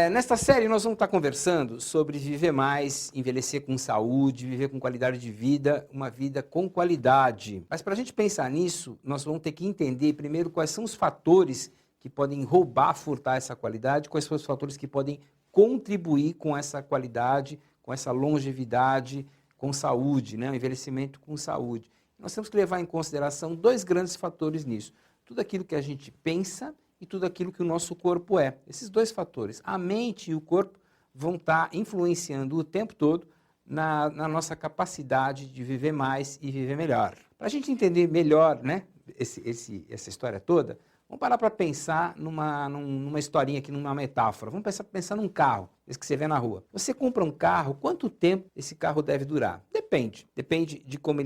Nesta série nós vamos estar conversando sobre viver mais, envelhecer com saúde, viver com qualidade de vida, uma vida com qualidade. Mas para a gente pensar nisso, nós vamos ter que entender primeiro quais são os fatores que podem roubar, furtar essa qualidade, quais são os fatores que podem contribuir com essa qualidade, com essa longevidade, com saúde, né? O envelhecimento com saúde. Nós temos que levar em consideração dois grandes fatores nisso. Tudo aquilo que a gente pensa e tudo aquilo que o nosso corpo é. Esses dois fatores, a mente e o corpo, vão estar influenciando o tempo todo na nossa capacidade de viver mais e viver melhor. Para a gente entender melhor, né, essa história toda, vamos parar para pensar numa historinha aqui, numa metáfora. Vamos pensar num carro, esse que você vê na rua. Você compra um carro, quanto tempo esse carro deve durar? Depende. Depende de como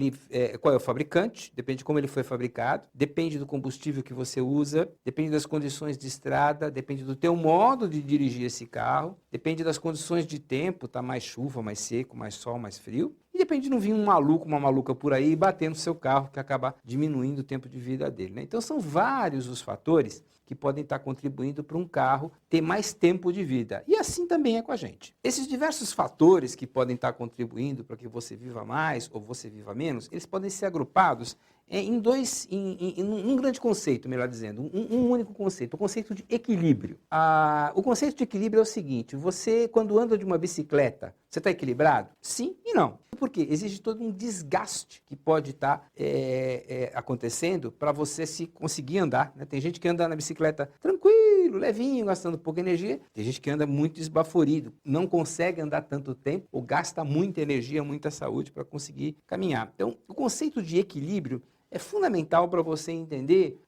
qual é o fabricante, depende de como ele foi fabricado, depende do combustível que você usa, depende das condições de estrada, depende do teu modo de dirigir esse carro, depende das condições de tempo, tá mais chuva, mais seco, mais sol, mais frio. E depende de não vir um maluco, uma maluca por aí e bater no seu carro, que acaba diminuindo o tempo de vida dele, né? Então são vários os fatores que podem estar contribuindo para um carro ter mais tempo de vida. E assim também é com a gente. Esses diversos fatores que podem estar contribuindo para que você viva mais ou você viva menos, eles podem ser agrupados em um grande conceito, melhor dizendo, um único conceito, o conceito de equilíbrio. O conceito de equilíbrio é o seguinte: você, quando anda de uma bicicleta, você está equilibrado? Sim e não. Por quê? Existe todo um desgaste que pode estar acontecendo para você se conseguir andar, né? Tem gente que anda na bicicleta tranquilo, levinho, gastando pouca energia. Tem gente que anda muito esbaforido, não consegue andar tanto tempo ou gasta muita energia, muita saúde para conseguir caminhar. Então, o conceito de equilíbrio é fundamental para você entender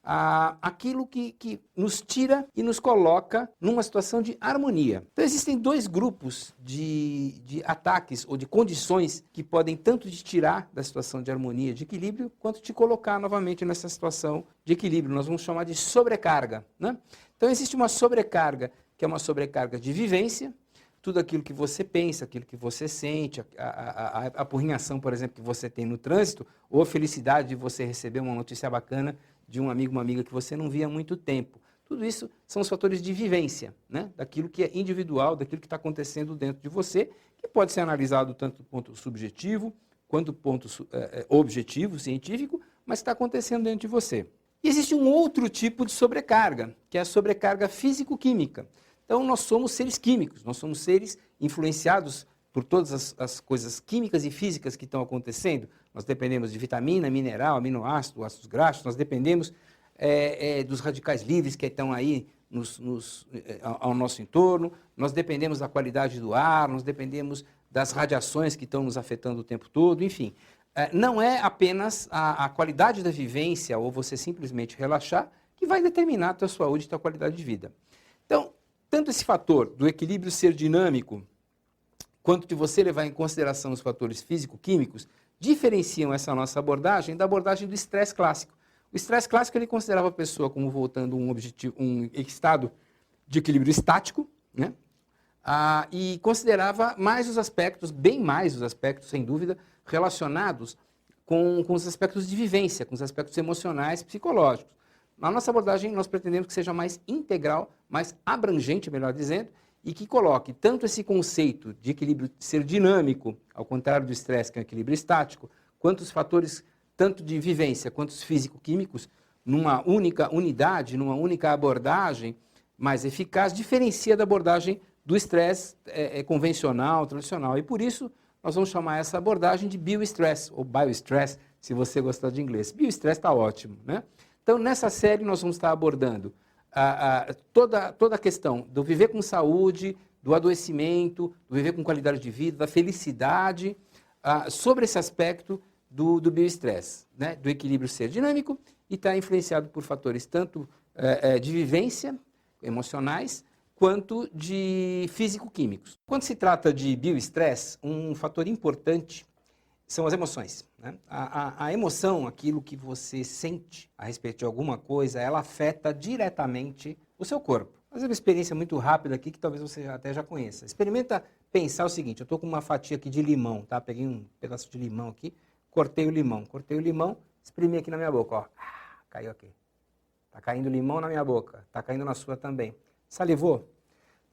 aquilo que nos tira e nos coloca numa situação de harmonia. Então existem dois grupos de ataques ou de condições que podem tanto te tirar da situação de harmonia, de equilíbrio, quanto te colocar novamente nessa situação de equilíbrio. Nós vamos chamar de sobrecarga, né? Então existe uma sobrecarga, que é uma sobrecarga de vivência. Tudo aquilo que você pensa, aquilo que você sente, a apurrinhação, por exemplo, que você tem no trânsito, ou a felicidade de você receber uma notícia bacana de um amigo, uma amiga que você não via há muito tempo. Tudo isso são os fatores de vivência, né? Daquilo que é individual, daquilo que está acontecendo dentro de você, que pode ser analisado tanto do ponto subjetivo, quanto do ponto objetivo, científico, mas está acontecendo dentro de você. E existe um outro tipo de sobrecarga, que é a sobrecarga físico-química. Então, nós somos seres químicos, nós somos seres influenciados por todas as coisas químicas e físicas que estão acontecendo. Nós dependemos de vitamina, mineral, aminoácido, ácidos graxos, nós dependemos dos radicais livres que estão aí ao nosso entorno, nós dependemos da qualidade do ar, nós dependemos das radiações que estão nos afetando o tempo todo, enfim. Não é apenas a qualidade da vivência ou você simplesmente relaxar que vai determinar a tua saúde e a tua qualidade de vida. Então, tanto esse fator do equilíbrio ser dinâmico, quanto de você levar em consideração os fatores físico-químicos, diferenciam essa nossa abordagem da abordagem do estresse clássico. O estresse clássico ele considerava a pessoa como voltando um estado de equilíbrio estático, né? E considerava mais os aspectos, bem mais os aspectos, sem dúvida, relacionados com os aspectos de vivência, com os aspectos emocionais, psicológicos. Na nossa abordagem, nós pretendemos que seja mais integral, mais abrangente, melhor dizendo, e que coloque tanto esse conceito de equilíbrio ser dinâmico, ao contrário do estresse, que é um equilíbrio estático, quanto os fatores tanto de vivência quanto os físico-químicos, numa única unidade, numa única abordagem mais eficaz, diferencia da abordagem do estresse convencional, tradicional. E por isso, nós vamos chamar essa abordagem de biostress, ou biostress, se você gostar de inglês. Biostress está ótimo, né? Então, nessa série, nós vamos estar abordando toda a questão do viver com saúde, do adoecimento, do viver com qualidade de vida, da felicidade, sobre esse aspecto do bioestresse, né? Do equilíbrio ser dinâmico e está influenciado por fatores tanto de vivência, emocionais, quanto de físico-químicos. Quando se trata de bioestresse, um fator importante são as emoções, né? A emoção, aquilo que você sente a respeito de alguma coisa, ela afeta diretamente o seu corpo. Vou fazer uma experiência muito rápida aqui que talvez você até já conheça. Experimenta pensar o seguinte: eu estou com uma fatia aqui de limão, tá? Peguei um pedaço de limão aqui, cortei o limão, espremi aqui na minha boca, ó. Caiu aqui. Está caindo limão na minha boca, está caindo na sua também. Salivou?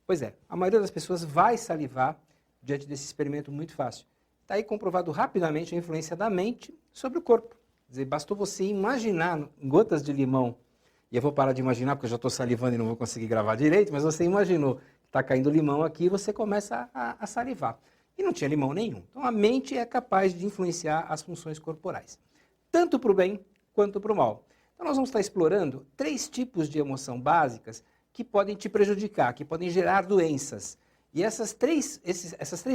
Pois é, a maioria das pessoas vai salivar diante desse experimento muito fácil. Está aí comprovado rapidamente a influência da mente sobre o corpo. Quer dizer, bastou você imaginar gotas de limão, e eu vou parar de imaginar porque eu já estou salivando e não vou conseguir gravar direito, mas você imaginou que está caindo limão aqui e você começa a salivar. E não tinha limão nenhum. Então a mente é capaz de influenciar as funções corporais, tanto para o bem quanto para o mal. Então nós vamos estar explorando 3 tipos de emoção básicas que podem te prejudicar, que podem gerar doenças. E essas três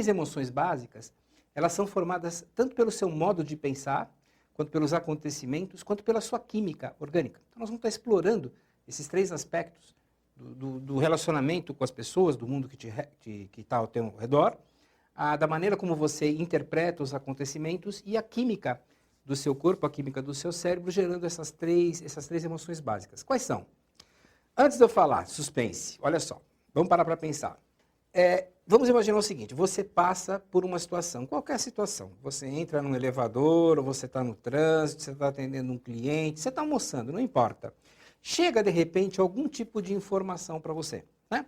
emoções básicas, elas são formadas tanto pelo seu modo de pensar, quanto pelos acontecimentos, quanto pela sua química orgânica. Então nós vamos estar explorando esses 3 aspectos do relacionamento com as pessoas, do mundo que está ao teu redor, da maneira como você interpreta os acontecimentos e a química do seu corpo, a química do seu cérebro, gerando essas três emoções básicas. Quais são? Antes de eu falar, suspense, olha só, vamos parar para pensar. Vamos imaginar o seguinte, você passa por uma situação, qualquer situação. Você entra num elevador, ou você está no trânsito, você está atendendo um cliente, você está almoçando, não importa. Chega, de repente, algum tipo de informação para você, né?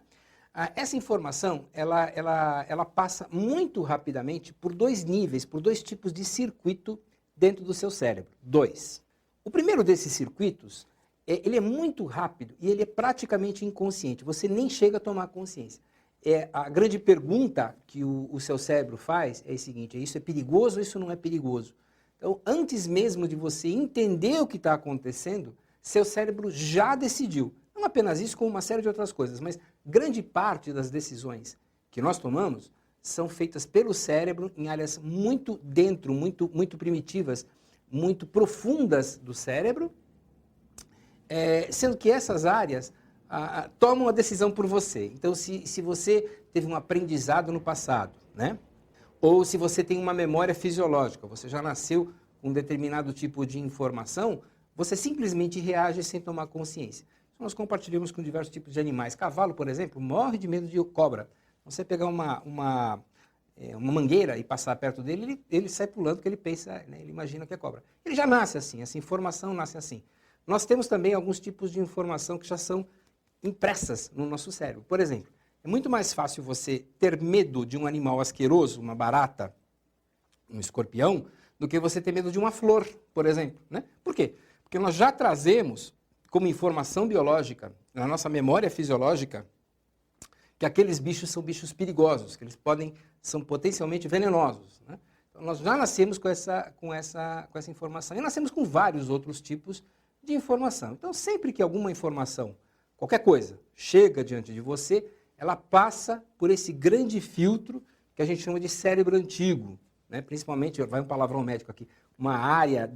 Essa informação, ela passa muito rapidamente por 2 níveis, por 2 tipos de circuito dentro do seu cérebro. 2. O primeiro desses circuitos, ele é muito rápido e ele é praticamente inconsciente. Você nem chega a tomar consciência. A grande pergunta que o seu cérebro faz é o seguinte, isso é perigoso ou isso não é perigoso? Então, antes mesmo de você entender o que está acontecendo, seu cérebro já decidiu. Não apenas isso, como uma série de outras coisas, mas grande parte das decisões que nós tomamos são feitas pelo cérebro em áreas muito dentro, muito primitivas, muito profundas do cérebro, sendo que essas áreas tomam a decisão por você. Então, se você teve um aprendizado no passado, né? Ou se você tem uma memória fisiológica, você já nasceu com um determinado tipo de informação, você simplesmente reage sem tomar consciência. Nós compartilhamos com diversos tipos de animais. Cavalo, por exemplo, morre de medo de cobra. Você pegar uma mangueira e passar perto dele, ele sai pulando porque ele pensa, né, ele imagina que é cobra. Ele já nasce assim, essa informação nasce assim. Nós temos também alguns tipos de informação que já são impressas no nosso cérebro. Por exemplo, é muito mais fácil você ter medo de um animal asqueroso, uma barata, um escorpião, do que você ter medo de uma flor, por exemplo, né? Por quê? Porque nós já trazemos como informação biológica, na nossa memória fisiológica, que aqueles bichos são bichos perigosos, que eles são potencialmente venenosos, né? Então, nós já nascemos com essa informação. E nascemos com vários outros tipos de informação. Então, sempre que alguma informação, qualquer coisa, chega diante de você, ela passa por esse grande filtro que a gente chama de cérebro antigo, né? Principalmente, vai um palavrão médico aqui, uma área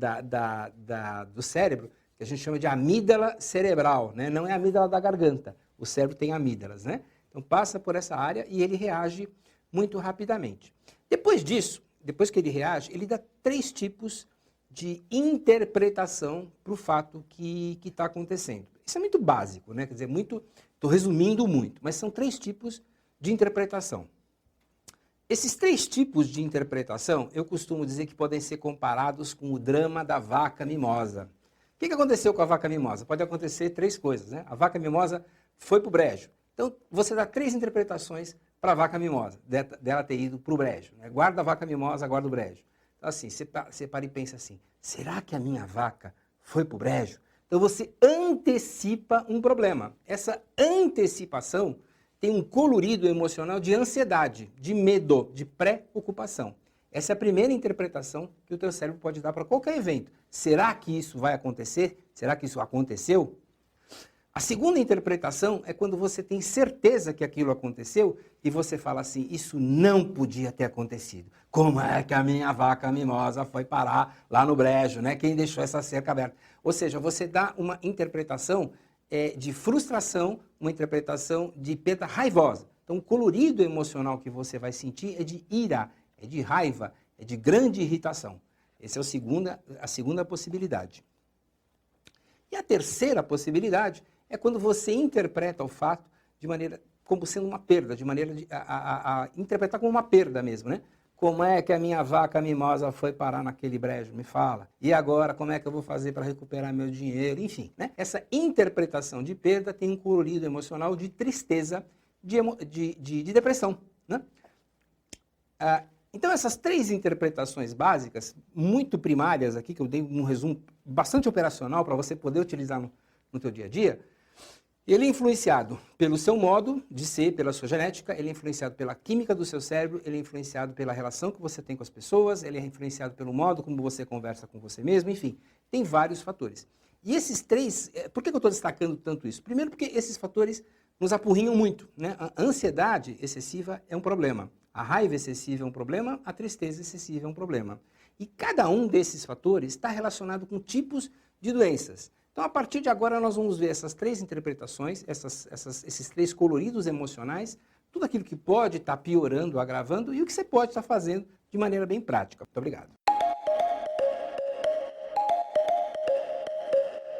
do cérebro que a gente chama de amígdala cerebral, né? Não é a amígdala da garganta, o cérebro tem amígdalas, né? Então passa por essa área e ele reage muito rapidamente. Depois disso, depois que ele reage, ele dá 3 tipos de interpretação para o fato que está acontecendo. Isso é muito básico, né? Quer dizer, estou resumindo muito, mas são 3 tipos de interpretação. Esses 3 tipos de interpretação, eu costumo dizer que podem ser comparados com o drama da vaca mimosa. O que aconteceu com a vaca mimosa? Pode acontecer 3 coisas, né? A vaca mimosa foi para o brejo. Então, você dá 3 interpretações para a vaca mimosa, dela ter ido para o brejo, né? Guarda a vaca mimosa, guarda o brejo. Então, assim, você para e pensa assim, será que a minha vaca foi para o brejo? Então, você antecipa um problema. Essa antecipação tem um colorido emocional de ansiedade, de medo, de preocupação. Essa é a primeira interpretação que o teu cérebro pode dar para qualquer evento. Será que isso vai acontecer? Será que isso aconteceu? A segunda interpretação é quando você tem certeza que aquilo aconteceu e você fala assim, isso não podia ter acontecido. Como é que a minha vaca mimosa foi parar lá no brejo, né? Quem deixou essa cerca aberta? Ou seja, você dá uma interpretação de frustração, uma interpretação de perda raivosa. Então, o colorido emocional que você vai sentir é de ira, é de raiva, é de grande irritação. Essa é a segunda possibilidade. E a terceira possibilidade é quando você interpreta o fato de maneira como sendo uma perda, de maneira a interpretar como uma perda mesmo, né? Como é que a minha vaca mimosa foi parar naquele brejo? Me fala. E agora, como é que eu vou fazer para recuperar meu dinheiro? Enfim, né? Essa interpretação de perda tem um colorido emocional de tristeza, de depressão, né? Então, essas 3 interpretações básicas, muito primárias aqui, que eu dei um resumo bastante operacional para você poder utilizar no teu dia a dia, ele é influenciado pelo seu modo de ser, pela sua genética, ele é influenciado pela química do seu cérebro, ele é influenciado pela relação que você tem com as pessoas, ele é influenciado pelo modo como você conversa com você mesmo, enfim, tem vários fatores. E esses 3, por que eu estou destacando tanto isso? Primeiro porque esses fatores nos apurrinham muito, né? A ansiedade excessiva é um problema, a raiva excessiva é um problema, a tristeza excessiva é um problema. E cada um desses fatores está relacionado com tipos de doenças. Então, a partir de agora, nós vamos ver essas 3 interpretações, esses 3 coloridos emocionais, tudo aquilo que pode estar piorando, agravando e o que você pode estar fazendo de maneira bem prática. Muito obrigado.